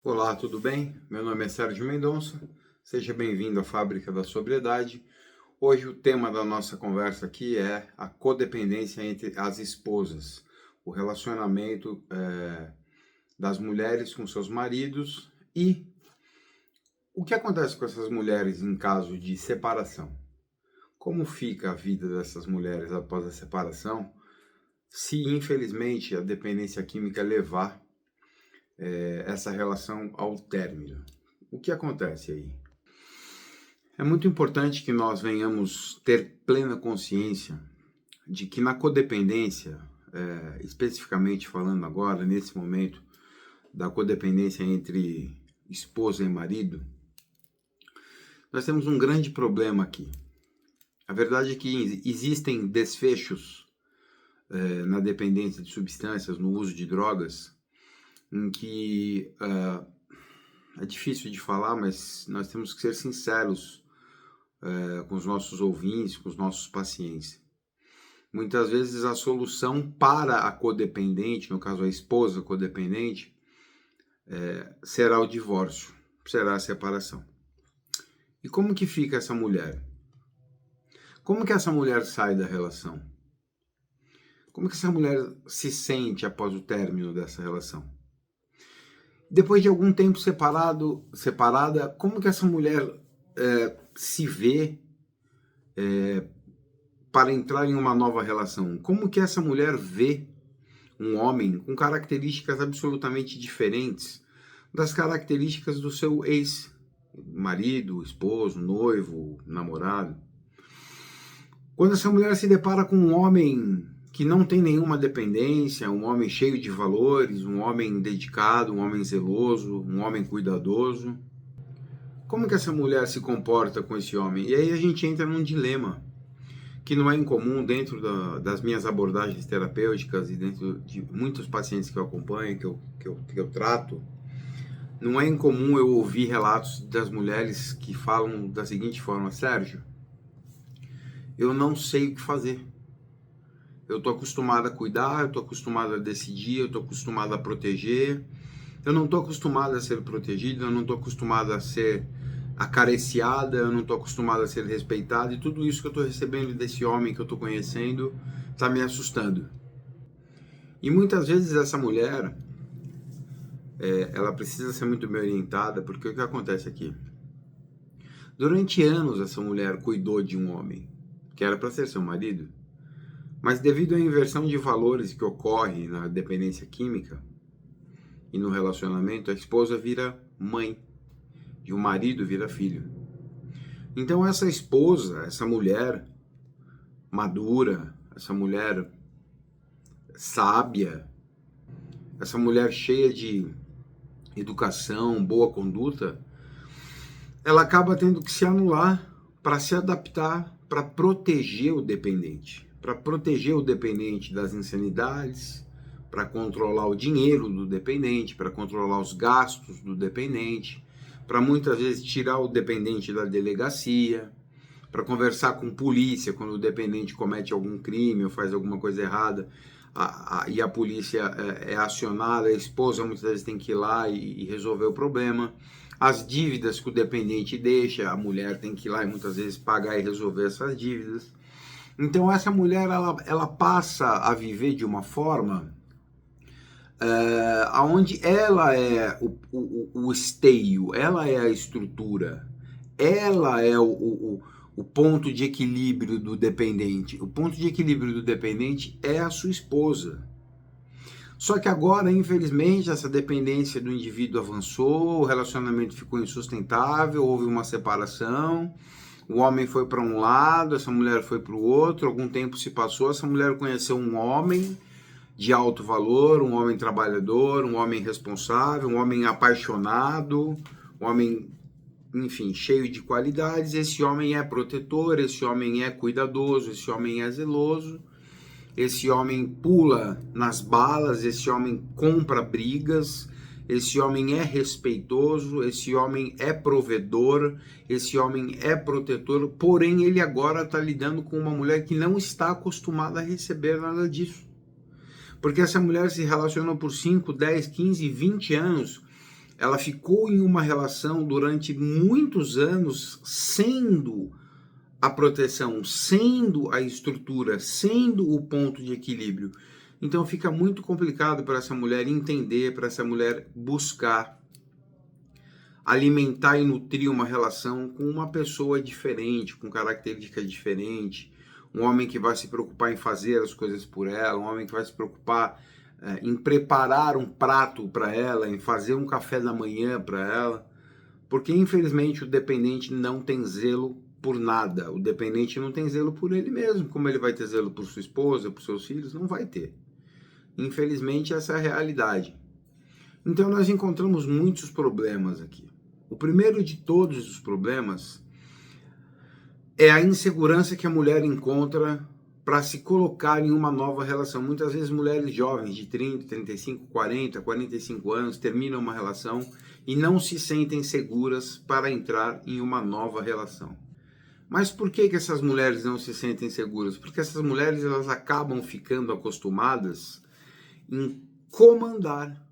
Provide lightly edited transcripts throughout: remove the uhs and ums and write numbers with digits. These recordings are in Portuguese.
Olá, tudo bem? Meu nome é Sérgio Mendonça, seja bem-vindo à Fábrica da Sobriedade. Hoje o tema da nossa conversa aqui é a codependência entre as esposas, o relacionamento das mulheres com seus maridos e o que acontece com essas mulheres em caso de separação. Como fica a vida dessas mulheres após a separação, se infelizmente a dependência química levar essa relação ao término. O que acontece aí? É muito importante que nós venhamos ter plena consciência de que na codependência, especificamente falando agora, nesse momento, da codependência entre esposa e marido, nós temos um grande problema aqui. A verdade é que existem desfechos na dependência de substâncias, no uso de drogas, em que é difícil de falar, mas nós temos que ser sinceros com os nossos ouvintes, com os nossos pacientes. Muitas vezes a solução para a codependente, no caso a esposa codependente, será o divórcio, será a separação. E como que fica essa mulher? Como que essa mulher sai da relação? Como que essa mulher se sente após o término dessa relação? Depois de algum tempo separada, como que essa mulher se vê para entrar em uma nova relação? Como que essa mulher vê um homem com características absolutamente diferentes das características do seu ex-marido, esposo, noivo, namorado? Quando essa mulher se depara com um homem que não tem nenhuma dependência, um homem cheio de valores, um homem dedicado, um homem zeloso, um homem cuidadoso, como que essa mulher se comporta com esse homem? E aí a gente entra num dilema que não é incomum dentro das minhas abordagens terapêuticas e dentro de muitos pacientes que eu acompanho, que eu trato. Não é incomum eu ouvir relatos das mulheres que falam da seguinte forma: Sérgio, eu não sei o que fazer. Eu estou acostumada a cuidar, eu estou acostumada a decidir, eu estou acostumada a proteger. Eu não estou acostumada a ser protegida, eu não estou acostumada a ser acariciada, eu não estou acostumada a ser respeitada, e tudo isso que eu estou recebendo desse homem que eu estou conhecendo está me assustando. E muitas vezes essa mulher, ela precisa ser muito bem orientada, porque o que acontece aqui? Durante anos essa mulher cuidou de um homem, que era para ser seu marido, mas devido à inversão de valores que ocorre na dependência química e no relacionamento, a esposa vira mãe e o marido vira filho. Então essa esposa, essa mulher madura, essa mulher sábia, essa mulher cheia de educação, boa conduta, ela acaba tendo que se anular para se adaptar, para proteger o dependente, das insanidades, para controlar o dinheiro do dependente, para controlar os gastos do dependente, para muitas vezes tirar o dependente da delegacia, para conversar com polícia quando o dependente comete algum crime ou faz alguma coisa errada e a polícia é acionada, a esposa muitas vezes tem que ir lá e resolver o problema. As dívidas que o dependente deixa, a mulher tem que ir lá e muitas vezes pagar e resolver essas dívidas. Então essa mulher ela passa a viver de uma forma onde ela é o esteio, ela é a estrutura, ela é o ponto de equilíbrio do dependente. O ponto de equilíbrio do dependente é a sua esposa. Só que agora, infelizmente, essa dependência do indivíduo avançou, o relacionamento ficou insustentável, houve uma separação, o homem foi para um lado, essa mulher foi para o outro, algum tempo se passou, essa mulher conheceu um homem de alto valor, um homem trabalhador, um homem responsável, um homem apaixonado, um homem, enfim, cheio de qualidades. Esse homem é protetor, esse homem é cuidadoso, esse homem é zeloso, esse homem pula nas balas, esse homem compra brigas, esse homem é respeitoso, esse homem é provedor, esse homem é protetor, porém ele agora está lidando com uma mulher que não está acostumada a receber nada disso. Porque essa mulher se relacionou por 5, 10, 15, 20 anos ela ficou em uma relação durante muitos anos sendo a proteção, sendo a estrutura, sendo o ponto de equilíbrio. Então fica muito complicado para essa mulher entender, para essa mulher buscar alimentar e nutrir uma relação com uma pessoa diferente, com características diferentes, um homem que vai se preocupar em fazer as coisas por ela, um homem que vai se preocupar em preparar um prato para ela, em fazer um café da manhã para ela, porque infelizmente o dependente não tem zelo por nada, o dependente não tem zelo por ele mesmo, como ele vai ter zelo por sua esposa, por seus filhos? Não vai ter. Infelizmente essa é a realidade. Então nós encontramos muitos problemas aqui. O primeiro de todos os problemas é a insegurança que a mulher encontra para se colocar em uma nova relação. Muitas vezes mulheres jovens de 30, 35, 40, 45 anos terminam uma relação e não se sentem seguras para entrar em uma nova relação. Mas por que essas mulheres não se sentem seguras? Porque essas mulheres elas acabam ficando acostumadas em comandar.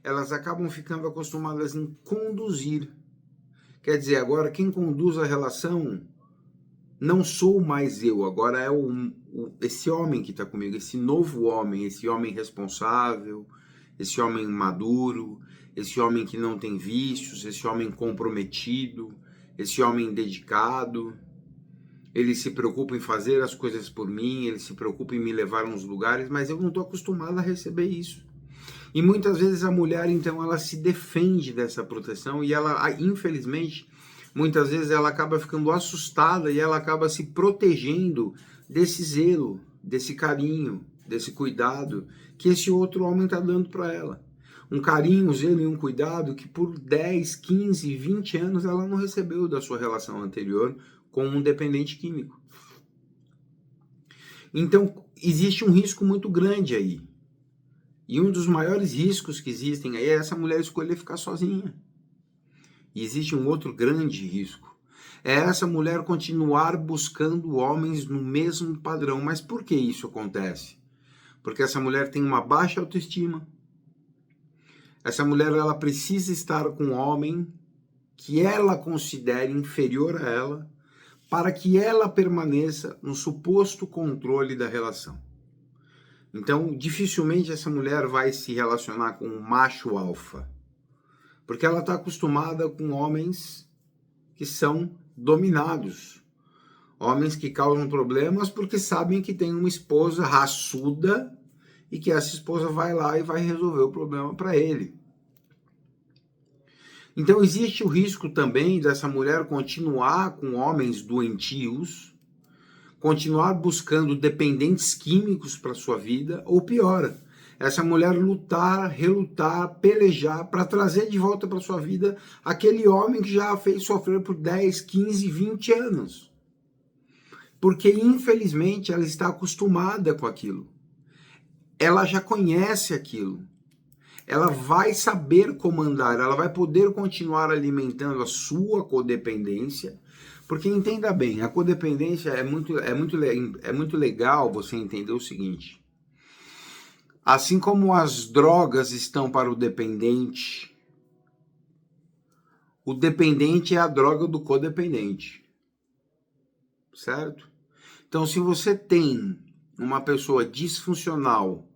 Elas acabam ficando acostumadas em conduzir. Quer dizer, agora quem conduz a relação não sou mais eu, agora é esse homem que está comigo, esse novo homem, esse homem responsável, esse homem maduro, esse homem que não tem vícios, esse homem comprometido, esse homem dedicado. Ele se preocupa em fazer as coisas por mim, ele se preocupa em me levar a uns lugares, mas eu não estou acostumado a receber isso. E muitas vezes a mulher, então, ela se defende dessa proteção e ela, infelizmente, muitas vezes ela acaba ficando assustada e ela acaba se protegendo desse zelo, desse carinho, desse cuidado que esse outro homem está dando para ela. Um carinho, um zelo e um cuidado que por 10, 15, 20 anos ela não recebeu da sua relação anterior com um dependente químico. Então, existe um risco muito grande aí. E um dos maiores riscos que existem aí é essa mulher escolher ficar sozinha. E existe um outro grande risco. É essa mulher continuar buscando homens no mesmo padrão. Mas por que isso acontece? Porque essa mulher tem uma baixa autoestima. Essa mulher ela precisa estar com um homem que ela considere inferior a ela para que ela permaneça no suposto controle da relação. Então, dificilmente essa mulher vai se relacionar com um macho alfa, porque ela está acostumada com homens que são dominados, homens que causam problemas porque sabem que tem uma esposa raçuda e que essa esposa vai lá e vai resolver o problema para ele. Então existe o risco também dessa mulher continuar com homens doentios, continuar buscando dependentes químicos para sua vida, ou pior, essa mulher lutar, relutar, pelejar para trazer de volta para sua vida aquele homem que já a fez sofrer por 10, 15, 20 anos. Porque infelizmente ela está acostumada com aquilo. Ela já conhece aquilo. Ela vai saber comandar, ela vai poder continuar alimentando a sua codependência. Porque entenda bem, a codependência é muito legal você entender o seguinte. Assim como as drogas estão para o dependente é a droga do codependente. Certo? Então, se você tem uma pessoa disfuncional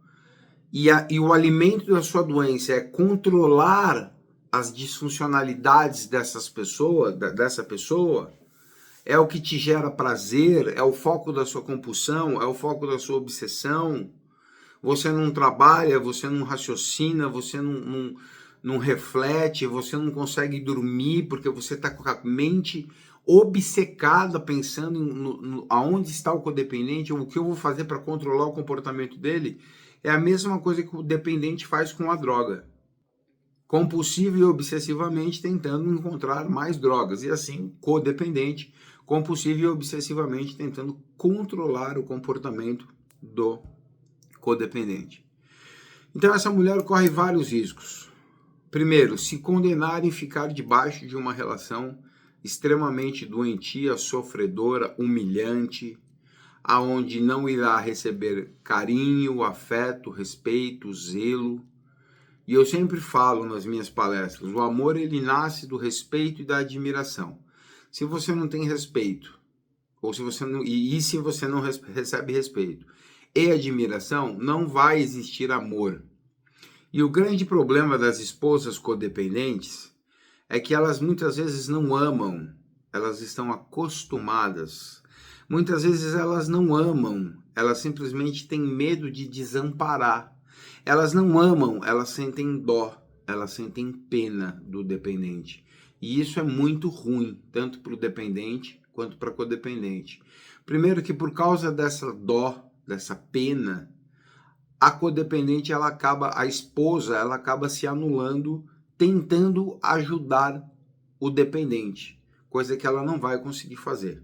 e o alimento da sua doença é controlar as disfuncionalidades dessa pessoa, é o que te gera prazer, é o foco da sua compulsão, é o foco da sua obsessão. Você não trabalha, você não raciocina, você não reflete, você não consegue dormir porque você está com a mente obcecada pensando aonde está o codependente, ou o que eu vou fazer para controlar o comportamento dele. É a mesma coisa que o dependente faz com a droga. Compulsivo e obsessivamente tentando encontrar mais drogas. E assim, codependente, compulsivo e obsessivamente tentando controlar o comportamento do codependente. Então essa mulher corre vários riscos. Primeiro, se condenar em ficar debaixo de uma relação extremamente doentia, sofredora, humilhante, aonde não irá receber carinho, afeto, respeito, zelo, E eu sempre falo nas minhas palestras, o amor ele nasce do respeito e da admiração. Se você não tem respeito, ou se você não, e se você não recebe respeito e admiração, não vai existir amor. E o grande problema das esposas codependentes é que elas muitas vezes não amam, elas estão acostumadas. Muitas vezes elas não amam, elas simplesmente têm medo de desamparar. Elas não amam, elas sentem dó, elas sentem pena do dependente. E isso é muito ruim, tanto para o dependente quanto para a codependente. Primeiro que por causa dessa dó, dessa pena, a codependente, a esposa, ela acaba se anulando, tentando ajudar o dependente, coisa que ela não vai conseguir fazer.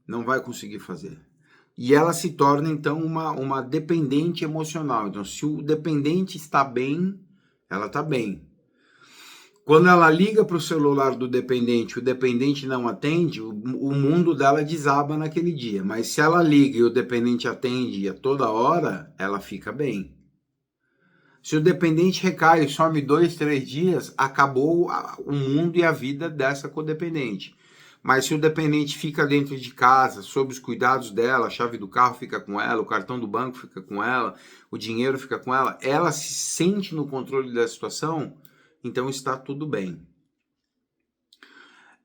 Não vai conseguir fazer. E ela se torna, então, uma dependente emocional. Então, se o dependente está bem, ela está bem. Quando ela liga para o celular do dependente, o dependente não atende, o mundo dela desaba naquele dia. Mas se ela liga e o dependente atende a toda hora, ela fica bem. Se o dependente recai e some 2, 3 dias, acabou o mundo e a vida dessa codependente. Mas se o dependente fica dentro de casa, sob os cuidados dela, a chave do carro fica com ela, o cartão do banco fica com ela, o dinheiro fica com ela se sente no controle da situação, então está tudo bem.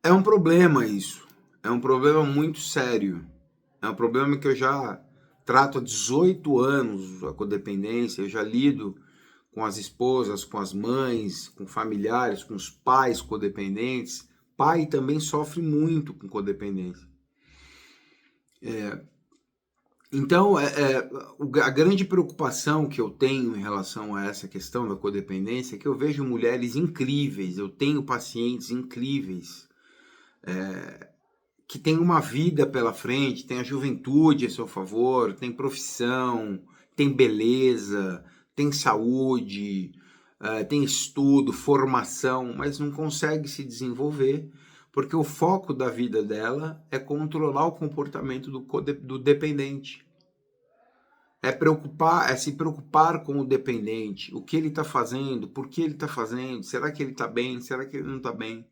É um problema isso, é um problema muito sério, é um problema que eu já trato há 18 anos, a codependência, eu já lido com as esposas, com as mães, com familiares, com os pais codependentes. Pai também sofre muito com codependência. Então, a grande preocupação que eu tenho em relação a essa questão da codependência é que eu vejo mulheres incríveis, eu tenho pacientes incríveis, que têm uma vida pela frente, têm a juventude a seu favor, têm profissão, têm beleza, têm saúde, tem estudo, formação, mas não consegue se desenvolver, porque o foco da vida dela é controlar o comportamento do dependente. É se preocupar com o dependente, o que ele está fazendo, por que ele está fazendo, será que ele está bem, será que ele não está bem?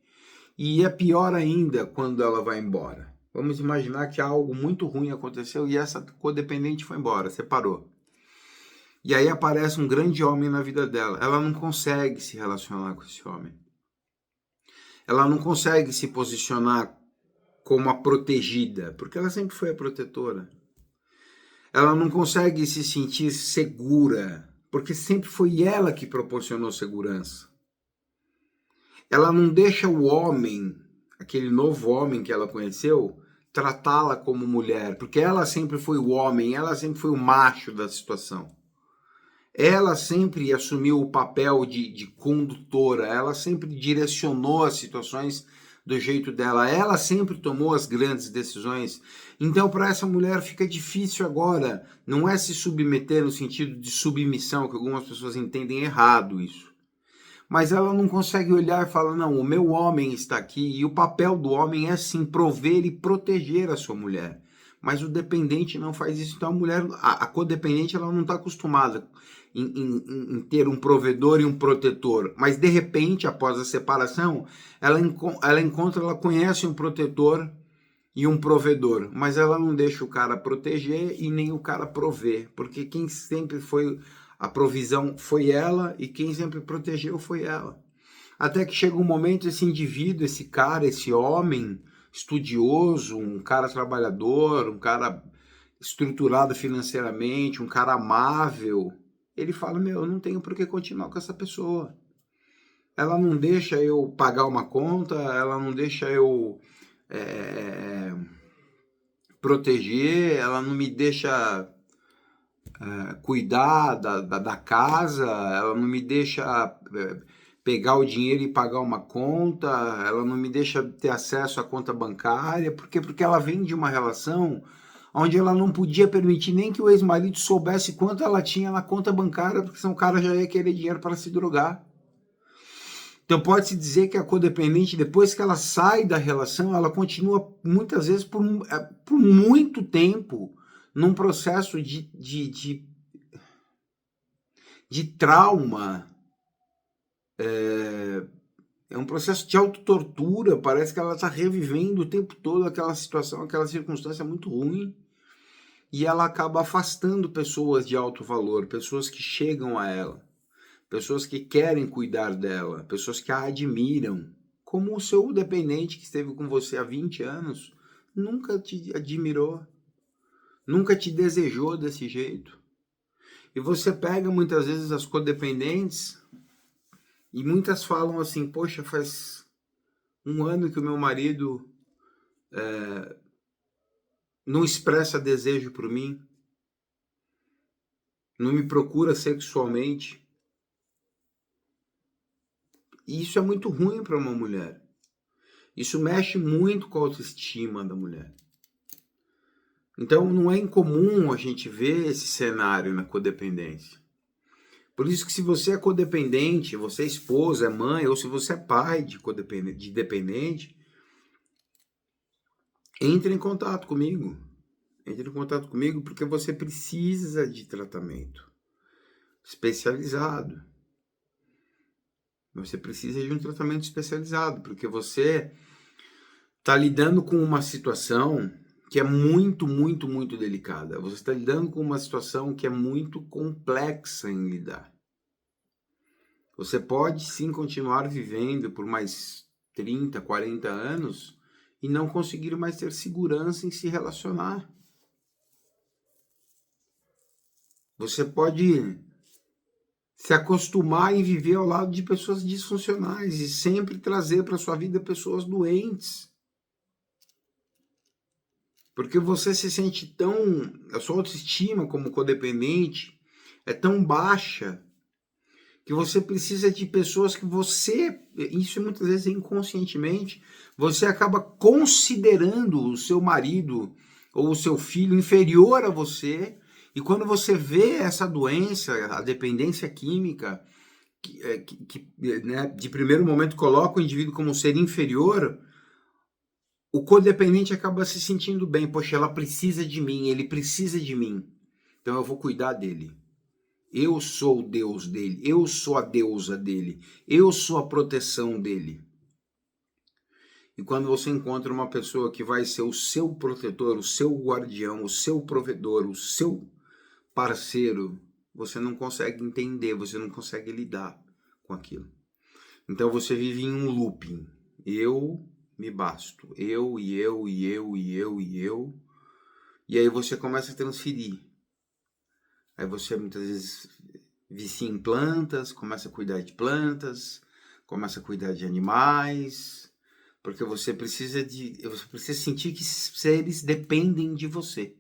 E é pior ainda quando ela vai embora. Vamos imaginar que algo muito ruim aconteceu e essa codependente foi embora, separou. E aí aparece um grande homem na vida dela. Ela não consegue se relacionar com esse homem. Ela não consegue se posicionar como a protegida, porque ela sempre foi a protetora. Ela não consegue se sentir segura, porque sempre foi ela que proporcionou segurança. Ela não deixa o homem, aquele novo homem que ela conheceu, tratá-la como mulher, porque ela sempre foi o homem, ela sempre foi o macho da situação. Ela sempre assumiu o papel de condutora, ela sempre direcionou as situações do jeito dela, ela sempre tomou as grandes decisões. Então, para essa mulher fica difícil agora, não é se submeter no sentido de submissão, que algumas pessoas entendem errado isso. Mas ela não consegue olhar e falar, não, o meu homem está aqui, e o papel do homem é sim prover e proteger a sua mulher. Mas o dependente não faz isso, então a mulher, a codependente, ela não está acostumada em ter um provedor e um protetor, mas de repente, após a separação, ela conhece um protetor e um provedor, mas ela não deixa o cara proteger e nem o cara prover, porque quem sempre foi a provisão foi ela e quem sempre protegeu foi ela. Até que chega um momento, esse indivíduo, esse cara, esse homem estudioso, um cara trabalhador, um cara estruturado financeiramente, um cara amável, ele fala, eu não tenho por que continuar com essa pessoa. Ela não deixa eu pagar uma conta, ela não deixa eu proteger, ela não me deixa cuidar da casa, ela não me deixa pegar o dinheiro e pagar uma conta, ela não me deixa ter acesso à conta bancária, porque ela vem de uma relação onde ela não podia permitir nem que o ex-marido soubesse quanto ela tinha na conta bancária, porque senão o cara já ia querer dinheiro para se drogar. Então pode-se dizer que a codependente, depois que ela sai da relação, ela continua muitas vezes por muito tempo num processo de de trauma, é um processo de autotortura, parece que ela está revivendo o tempo todo aquela situação, aquela circunstância muito ruim, e ela acaba afastando pessoas de alto valor, pessoas que chegam a ela, pessoas que querem cuidar dela, pessoas que a admiram, como o seu dependente que esteve com você há 20 anos, nunca te admirou, nunca te desejou desse jeito. E você pega muitas vezes as codependentes e muitas falam assim, poxa, faz um ano que o meu marido não expressa desejo por mim, não me procura sexualmente. E isso é muito ruim para uma mulher. Isso mexe muito com a autoestima da mulher. Então não é incomum a gente ver esse cenário na codependência. Por isso que se você é codependente, você é esposa, é mãe, ou se você é pai de dependente, entre em contato comigo. Entre em contato comigo porque você precisa de tratamento especializado. Você precisa de um tratamento especializado, porque você está lidando com uma situação que é muito, muito, muito delicada. Você está lidando com uma situação que é muito complexa em lidar. Você pode sim continuar vivendo por mais 30, 40 anos e não conseguir mais ter segurança em se relacionar. Você pode se acostumar em viver ao lado de pessoas disfuncionais e sempre trazer para sua vida pessoas doentes. Porque você se sente tão... A sua autoestima como codependente é tão baixa que você precisa de pessoas que você... Isso muitas vezes inconscientemente, você acaba considerando o seu marido ou o seu filho inferior a você. E quando você vê essa doença, a dependência química, né, de primeiro momento coloca o indivíduo como um ser inferior, o codependente acaba se sentindo bem. Poxa, ela precisa de mim, ele precisa de mim. Então eu vou cuidar dele. Eu sou o Deus dele, eu sou a deusa dele, eu sou a proteção dele. E quando você encontra uma pessoa que vai ser o seu protetor, o seu guardião, o seu provedor, o seu parceiro, você não consegue entender, você não consegue lidar com aquilo. Então você vive em um looping. Eu me basto. Eu, e eu, e eu, e eu, e eu. E aí você começa a transferir. Aí você muitas vezes vicia em plantas, começa a cuidar de plantas, começa a cuidar de animais, porque você precisa sentir que seres dependem de você.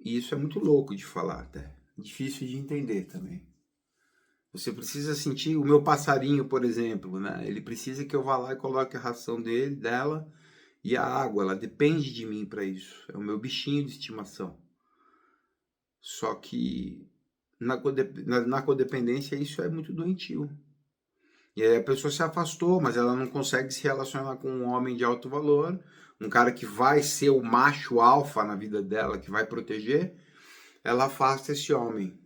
E isso é muito louco de falar, até. Difícil de entender também. Você precisa sentir o meu passarinho, por exemplo, né? Ele precisa que eu vá lá e coloque a ração dela e a água. Ela depende de mim para isso. É o meu bichinho de estimação. Só que na codependência isso é muito doentio. E aí a pessoa se afastou, mas ela não consegue se relacionar com um homem de alto valor, um cara que vai ser o macho alfa na vida dela, que vai proteger. Ela afasta esse homem.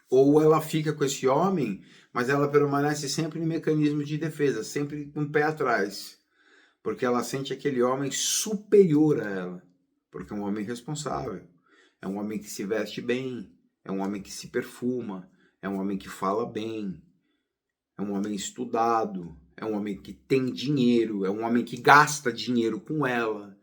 Ou ela fica com esse homem, mas ela permanece sempre em mecanismo de defesa, sempre com o pé atrás, porque ela sente aquele homem superior a ela, porque é um homem responsável, é um homem que se veste bem, é um homem que se perfuma, é um homem que fala bem, é um homem estudado, é um homem que tem dinheiro, é um homem que gasta dinheiro com ela,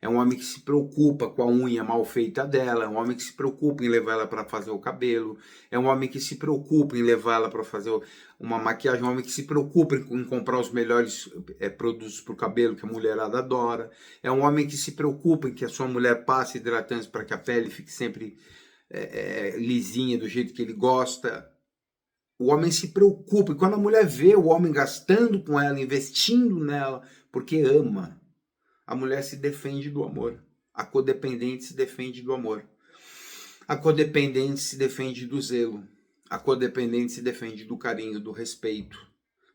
é um homem que se preocupa com a unha mal feita dela, é um homem que se preocupa em levar ela para fazer o cabelo, é um homem que se preocupa em levar ela para fazer uma maquiagem, um homem que se preocupa em comprar os melhores produtos para o cabelo que a mulherada adora, é um homem que se preocupa em que a sua mulher passe hidratantes para que a pele fique sempre lisinha do jeito que ele gosta. O homem se preocupa, e quando a mulher vê o homem gastando com ela, investindo nela, porque ama, a mulher se defende do amor. A codependente se defende do amor. A codependente se defende do zelo. A codependente se defende do carinho, do respeito.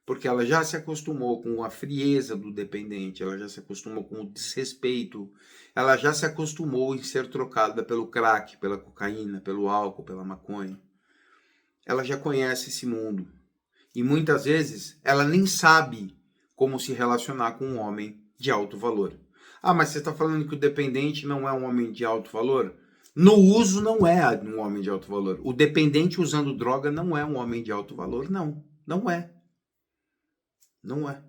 Porque ela já se acostumou com a frieza do dependente, ela já se acostumou com o desrespeito, ela já se acostumou em ser trocada pelo crack, pela cocaína, pelo álcool, pela maconha. ela já conhece esse mundo. E muitas vezes ela nem sabe como se relacionar com um homem de alto valor. Ah, mas você está falando que o dependente não é um homem de alto valor? No uso não é um homem de alto valor. O dependente usando droga não é um homem de alto valor, não. Não é. Não é.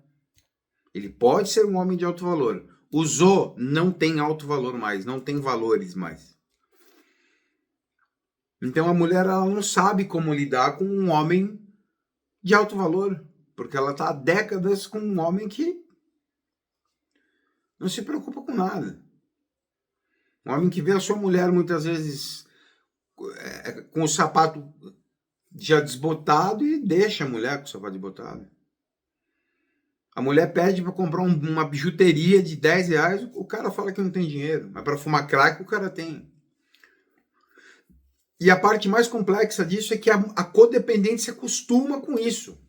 Ele pode ser um homem de alto valor. Usou, não tem alto valor mais, não tem valores mais. Então a mulher ela não sabe como lidar com um homem de alto valor, porque ela está há décadas com um homem que não se preocupa com nada. Um homem que vê a sua mulher muitas vezes com o sapato já desbotado e deixa a mulher com o sapato desbotado. A mulher pede para comprar uma bijuteria de R$10, o cara fala que não tem dinheiro, mas para fumar crack o cara tem. E a parte mais complexa disso é que a codependente se acostuma com isso.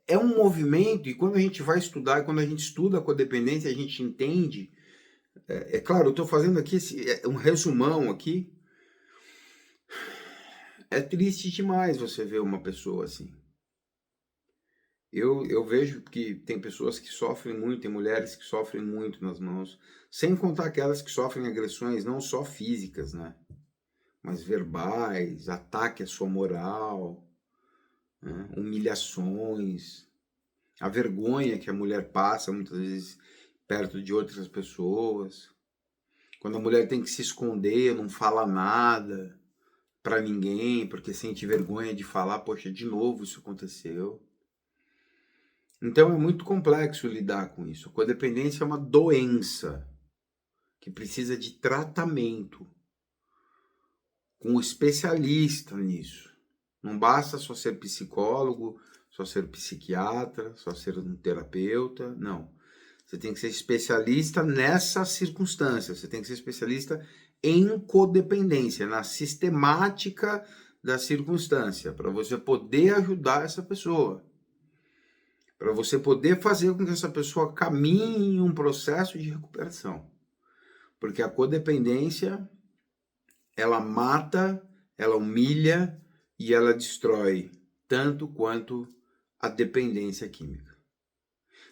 É um movimento, e quando a gente vai estudar, quando a gente estuda a codependência, a gente entende. Claro, eu estou fazendo aqui um resumão aqui. É triste demais você ver uma pessoa assim. Eu vejo que tem pessoas que sofrem muito, tem mulheres que sofrem muito nas mãos, sem contar aquelas que sofrem agressões não só físicas, né? Mas verbais, ataque à sua moral, né? Humilhações, a vergonha que a mulher passa muitas vezes perto de outras pessoas. Quando a mulher tem que se esconder, não fala nada para ninguém, porque sente vergonha de falar, poxa, de novo isso aconteceu. Então é muito complexo lidar com isso. A codependência é uma doença que precisa de tratamento com um especialista nisso. Não basta só ser psicólogo, só ser psiquiatra, só ser um terapeuta, não. Você tem que ser especialista nessa circunstância, você tem que ser especialista em codependência, na sistemática da circunstância, para você poder ajudar essa pessoa. Para você poder fazer com que essa pessoa caminhe em um processo de recuperação. Porque a codependência, ela mata, ela humilha e ela destrói, tanto quanto a dependência química.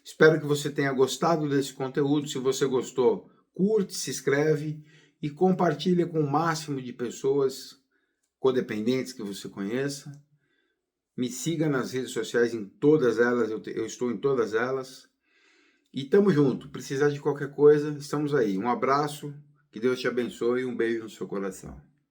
Espero que você tenha gostado desse conteúdo. Se você gostou, curte, se inscreve e compartilha com o máximo de pessoas codependentes que você conheça. Me siga nas redes sociais, em todas elas, eu estou em todas elas. E tamo junto. Precisar de qualquer coisa, estamos aí. Um abraço, que Deus te abençoe e um beijo no seu coração.